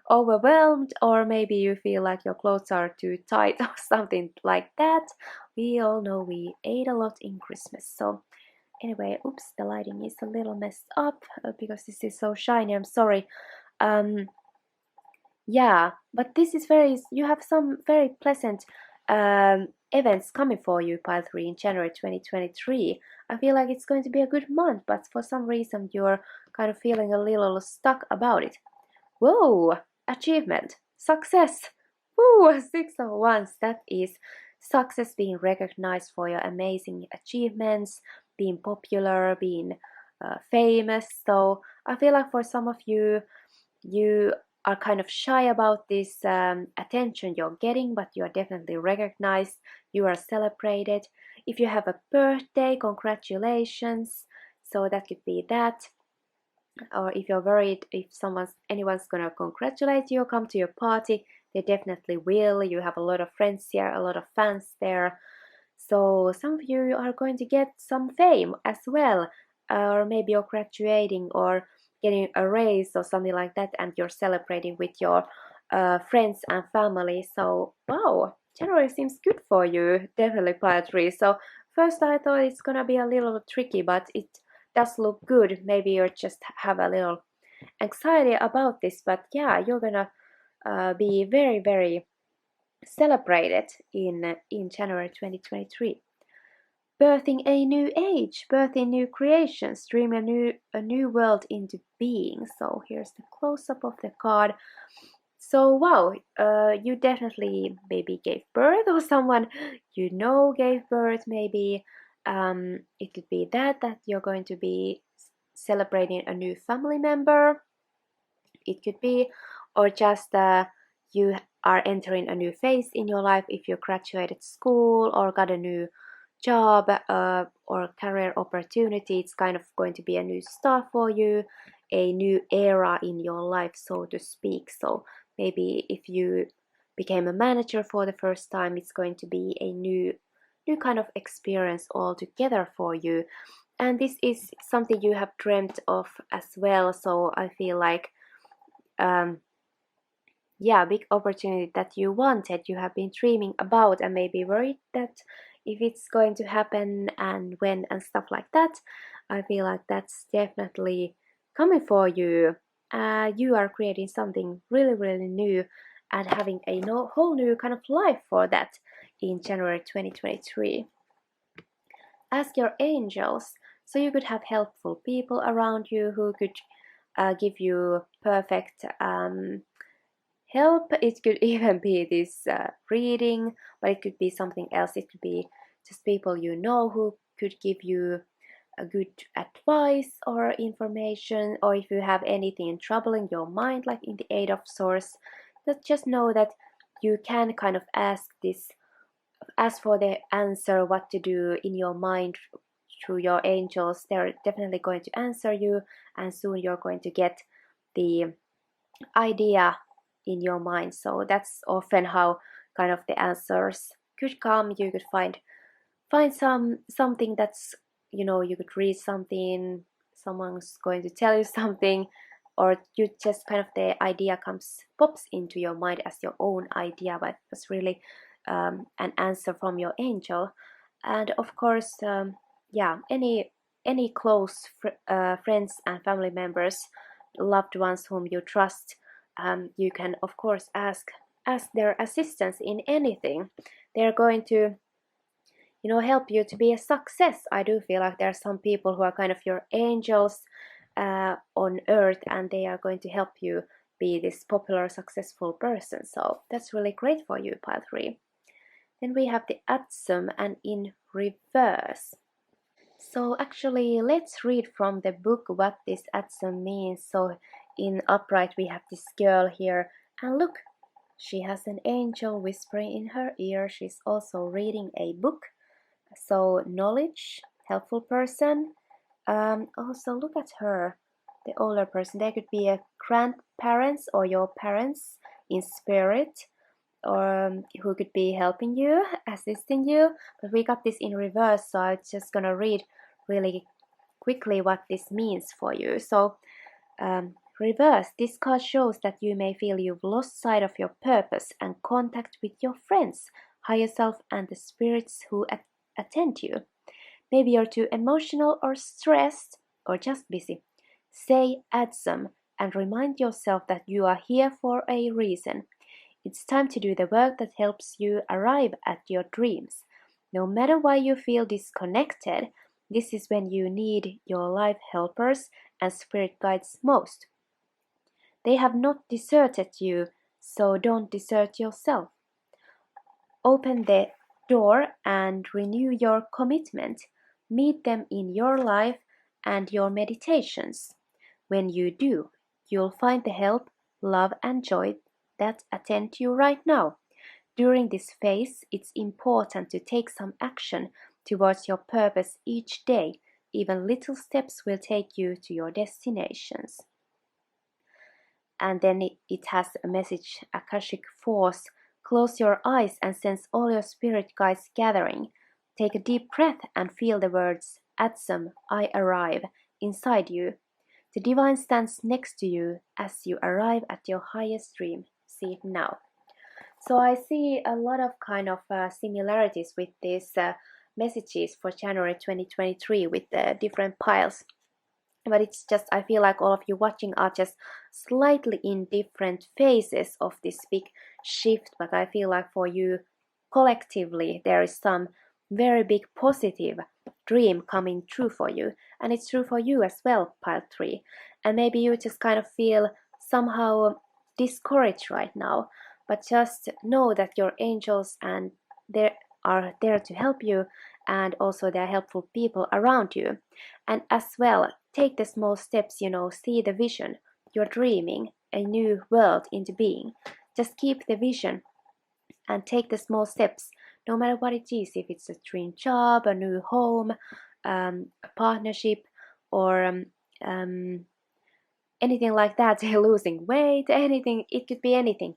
overwhelmed, or maybe you feel like your clothes are too tight or something like that. We all know we ate a lot in Christmas. So anyway, oops, the lighting is a little messed up because this is so shiny, I'm sorry. um yeah, but this is very, you have some very pleasant events coming for you, pile 3, in January 2023. I feel like it's going to be a good month, but for some reason you're kind of feeling a little stuck about it. Whoa! Achievement! Success! Woo! 6 of Wands. That is success, being recognized for your amazing achievements, being popular, being famous. So I feel like for some of you, you are kind of shy about this attention you're getting, but you're definitely recognized. You are celebrated. If you have a birthday, congratulations. So that could be that. Or if you're worried if anyone's gonna congratulate you or come to your party, they definitely will. You have a lot of friends here, a lot of fans there. So some of you are going to get some fame as well, or maybe you're graduating or getting a raise or something like that, and you're celebrating with your friends and family. So wow, January seems good for you, definitely, poetry. So first I thought it's gonna be a little tricky, but it does look good. Maybe you just have a little anxiety about this, but yeah, you're gonna be very celebrated in January 2023. Birthing a new age, birthing new creations, dream a new world into being. So here's the close up of the card. So wow, you definitely maybe gave birth, or someone you know gave birth. Maybe it could be that you're going to be celebrating a new family member. It could be, or just you are entering a new phase in your life if you graduated school or got a new job or career opportunity. It's kind of going to be a new start for you, a new era in your life, so to speak. So maybe if you became a manager for the first time, it's going to be a new kind of experience altogether for you. And this is something you have dreamt of as well. So I feel like um, yeah, big opportunity that you wanted, you have been dreaming about, and maybe worried that if it's going to happen and when and stuff like that. I feel like that's definitely coming for you. You are creating something really new and having a whole new kind of life for that in January 2023. Ask your angels. So you could have helpful people around you who could give you perfect help. It could even be this reading, but it could be something else. It could be just people you know who could give you a good advice or information, or if you have anything troubling your mind, like in the Eight of Swords, that just know that you can kind of ask for the answer what to do in your mind through your angels. They're definitely going to answer you, and soon you're going to get the idea in your mind. So that's often how kind of the answers could come. You could find something that's, you could read something, someone's going to tell you something, or you just kind of the idea pops into your mind as your own idea, but it's really an answer from your angel. And of course, yeah, any close friends and family members, loved ones whom you trust, you can of course ask their assistance in anything. They're going to help you to be a success. I do feel like there are some people who are kind of your angels on earth, and they are going to help you be this popular successful person. So that's really great for you, pile 3. Then we have the Atsum and in reverse. So actually, let's read from the book what this Atsum means. So in upright we have this girl here, and look, she has an angel whispering in her ear. She's also reading a book. So knowledge, helpful person. Also look at her, the older person. They could be a grandparents or your parents in spirit, or who could be helping you, assisting you. But we got this in reverse, so I'm just gonna read really quickly what this means for you. So reverse, this card shows that you may feel you've lost sight of your purpose and contact with your friends, higher self, and the spirits who attend you. Maybe you're too emotional or stressed or just busy. Say Atsum and remind yourself that you are here for a reason. It's time to do the work that helps you arrive at your dreams. No matter why you feel disconnected, this is when you need your life helpers and spirit guides most. They have not deserted you, so don't desert yourself. Open the door and renew your commitment. Meet them in your life and your meditations. When you do, you'll find the help, love, and joy that attend you right now. During this phase, it's important to take some action towards your purpose each day. Even little steps will take you to your destinations. And then it has a message, Akashic Force. Close your eyes and sense all your spirit guides gathering. Take a deep breath and feel the words, Atsum, I arrive, inside you. The divine stands next to you as you arrive at your highest dream. See it now. So I see a lot of kind of similarities with these messages for January 2023 with the different piles. But it's just, I feel like all of you watching are just slightly in different phases of this big shift. But I feel like for you collectively, there is some very big positive dream coming true for you. And it's true for you as well, pile 3. And maybe you just kind of feel somehow discouraged right now. But just know that your angels and they are there to help you, and also there are helpful people around you. And as well, take the small steps, see the vision. You're dreaming a new world into being. Just keep the vision and take the small steps, no matter what it is, if it's a dream job, a new home, a partnership, or anything like that, losing weight, anything. It could be anything.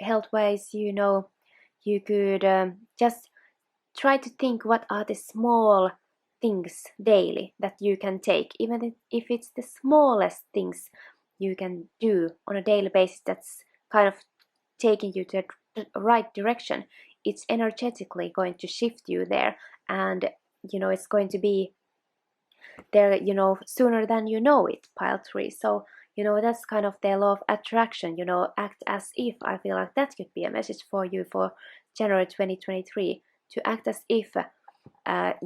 Health wise, you could just try to think what are the small things daily that you can take, even if it's the smallest things you can do on a daily basis that's kind of taking you to the right direction. It's energetically going to shift you there, and it's going to be there sooner than you know it, pile 3. So that's kind of the law of attraction. Act as if. I feel like that could be a message for you for January 2023, to act as if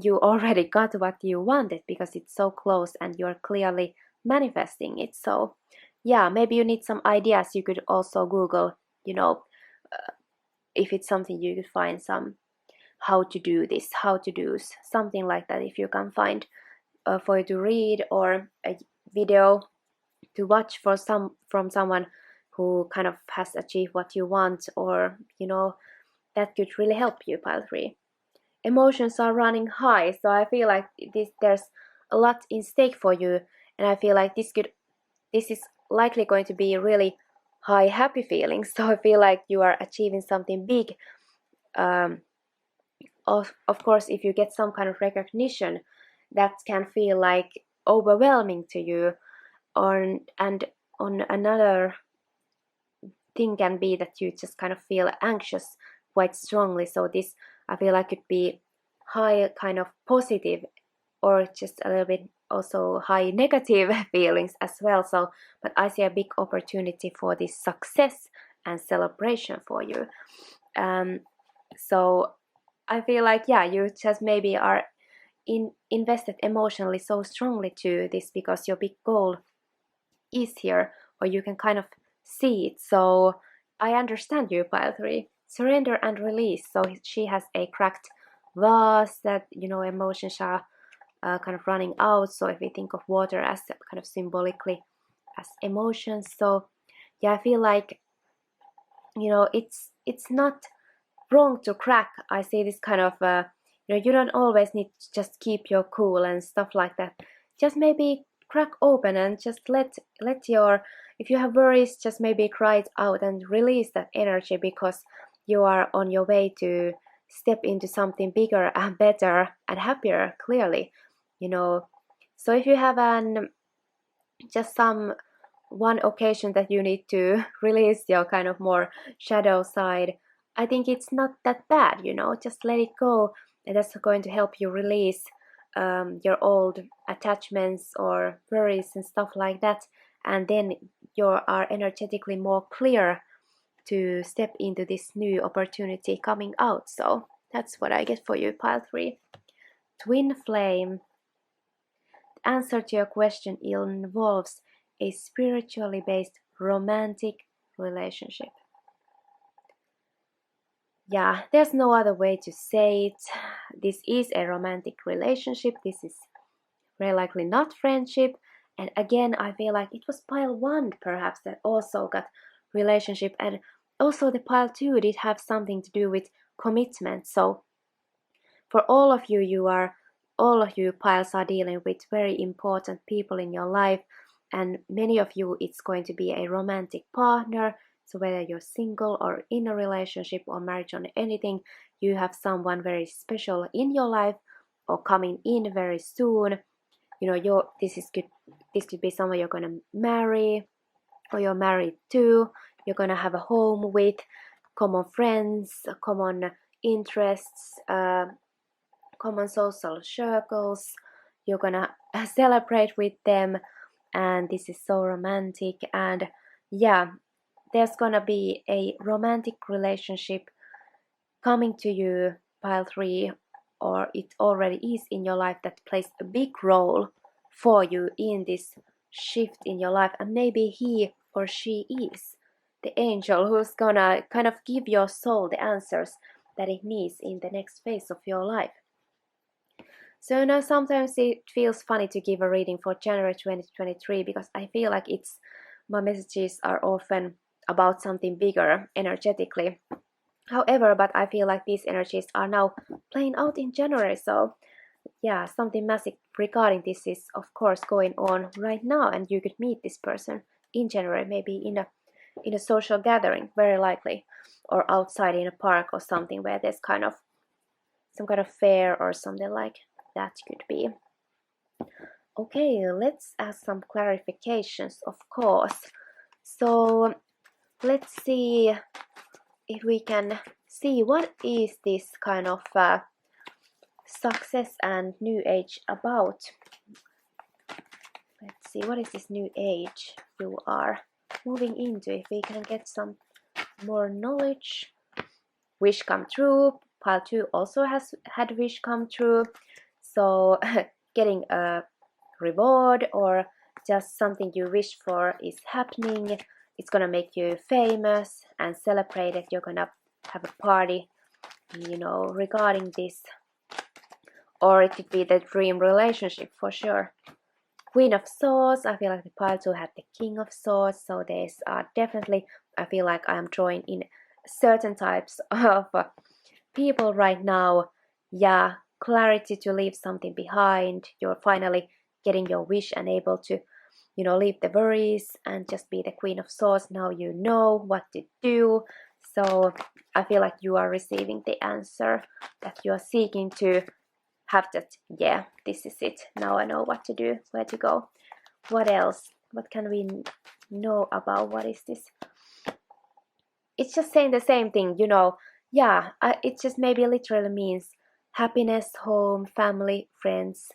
you already got what you wanted because it's so close and you're clearly manifesting it. So yeah, maybe you need some ideas. You could also Google, if it's something you could find some how to do this, how to do something like that. If you can find for you to read or a video to watch from someone who kind of has achieved what you want, or that could really help you, pile 3. Emotions are running high, so I feel like there's a lot in stake for you, and I feel like this is likely going to be really high happy feelings. So I feel like you are achieving something big. Of course, if you get some kind of recognition, that can feel like overwhelming to you, and on another thing can be that you just kind of feel anxious quite strongly. So this, I feel like, could be high kind of positive or just a little bit also high negative feelings as well. So, but I see a big opportunity for this success and celebration for you. So I feel like, yeah, you just maybe are invested emotionally so strongly to this because your big goal is here, or you can kind of see it. So I understand you, pile 3. Surrender and release. So she has a cracked vase that, emotions are kind of running out. So if we think of water as kind of symbolically as emotions, so yeah, I feel like, it's not wrong to crack. I see this kind of you don't always need to just keep your cool and stuff like that. Just maybe crack open and just let your, if you have worries, just maybe cry it out and release that energy, because you are on your way to step into something bigger and better and happier, clearly. So if you have just some one occasion that you need to release your kind of more shadow side, I think it's not that bad, just let it go, and that's going to help you release your old attachments or worries and stuff like that, and then you are energetically more clear to step into this new opportunity coming out. So that's what I get for you, pile 3. Twin flame. The answer to your question involves a spiritually based romantic relationship. Yeah, there's no other way to say it. This is a romantic relationship. This is very likely not friendship. And again, I feel like it was pile 1 perhaps that also got relationship, and also the pile 2 did have something to do with commitment. So for all of you piles are dealing with very important people in your life, and many of you, it's going to be a romantic partner. So whether you're single or in a relationship or marriage or anything, you have someone very special in your life or coming in very soon. This could be someone you're gonna marry, or you're married to. You're gonna have a home with, common friends, common interests, common social circles. You're gonna celebrate with them, and this is so romantic. And yeah, there's gonna be a romantic relationship coming to you, pile 3, or it already is in your life, that plays a big role for you in this shift in your life. And maybe he or she is the angel who's gonna kind of give your soul the answers that it needs in the next phase of your life. So now sometimes it feels funny to give a reading for January 2023, because I feel like my messages are often about something bigger energetically. However, but I feel like these energies are now playing out in January. So yeah, something massive regarding this is of course going on right now, and you could meet this person in January, maybe in a social gathering, very likely, or outside in a park or something where there's some kind of fair or something like that could be. Okay, let's ask some clarifications, of course. So let's see if we can see what is this kind of success and new age about. Let's see, what is this new age you are moving into? If we can get some more knowledge. Wish come true, pile 2 also has had wish come true. So getting a reward or just something you wish for is happening. It's gonna make you famous and celebrated. You're gonna have a party, you know, regarding this. Or it could be the dream relationship for sure. Queen of Swords, I feel like the pile 2 had the King of Swords, so there's definitely, I feel like I am drawing in certain types of people right now. Yeah, clarity to leave something behind. You're finally getting your wish and able to, you know, leave the worries and just be the Queen of Swords. Now you know what to do. So I feel like you are receiving the answer that you are seeking to have. That, yeah, this is it. Now I know what to do, where to go. What else? What can we know about? What is this? It's just saying the same thing, you know. Yeah, it just maybe literally means happiness, home, family, friends,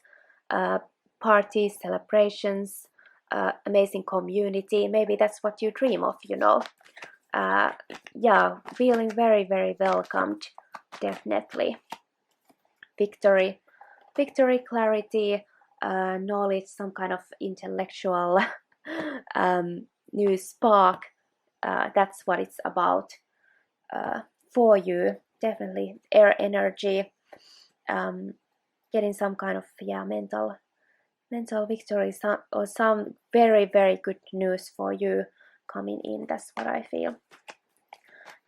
uh, parties, celebrations, amazing community. Maybe that's what you dream of, you know. Yeah, feeling very, very welcomed, definitely. Victory, clarity, knowledge, some kind of intellectual new spark. That's what it's about for you. Definitely air energy, getting some kind of mental victory, or some very, very good news for you coming in. That's what I feel.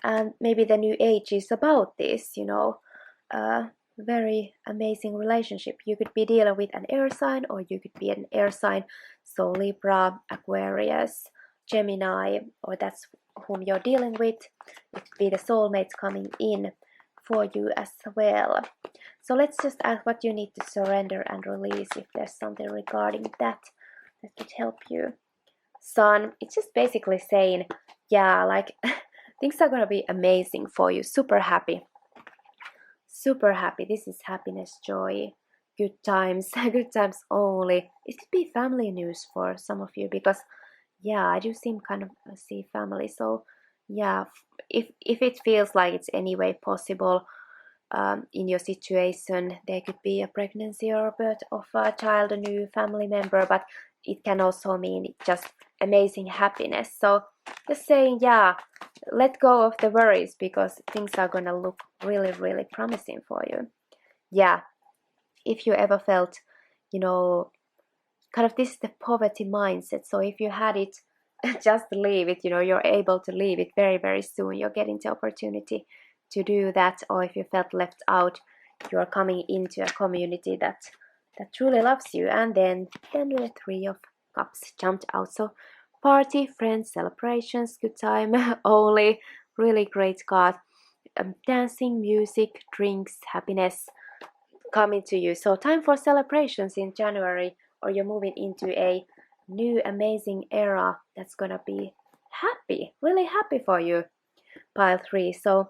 And maybe the new age is about this, you know. Very amazing relationship. You could be dealing with an air sign, or you could be an air sign, so Libra, Aquarius, Gemini, or that's whom you're dealing with. It could be the soulmates coming in for you as well. So let's just ask what you need to surrender and release, if there's something regarding that could help you. Sun, it's just basically saying, yeah, like things are gonna be amazing for you. Super happy. This is happiness, joy, good times, good times only. It could be family news for some of you, because yeah, I do seem kind of see family. So yeah, if it feels like it's any way possible in your situation, there could be a pregnancy or a birth of a child, a new family member, but it can also mean just amazing happiness. So just saying, yeah, let go of the worries, because things are gonna look really, really promising for you. Yeah, if you ever felt, you know, kind of this is the poverty mindset. So if you had it, just leave it, you know, you're able to leave it very, very soon. You're getting the opportunity to do that. Or if you felt left out, you're coming into a community that truly loves you. And then the 3 of Cups jumped out. So party, friends, celebrations, good time only. Really great card. Dancing, music, drinks, happiness coming to you. So time for celebrations in January, or you're moving into a new amazing era that's gonna be happy, really happy for you, pile 3. So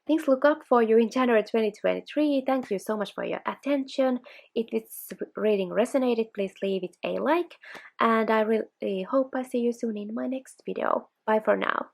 things look up for you in January 2023. Thank you so much for your attention. If this reading resonated, please leave it a like, and I really hope I see you soon in my next video. Bye for now.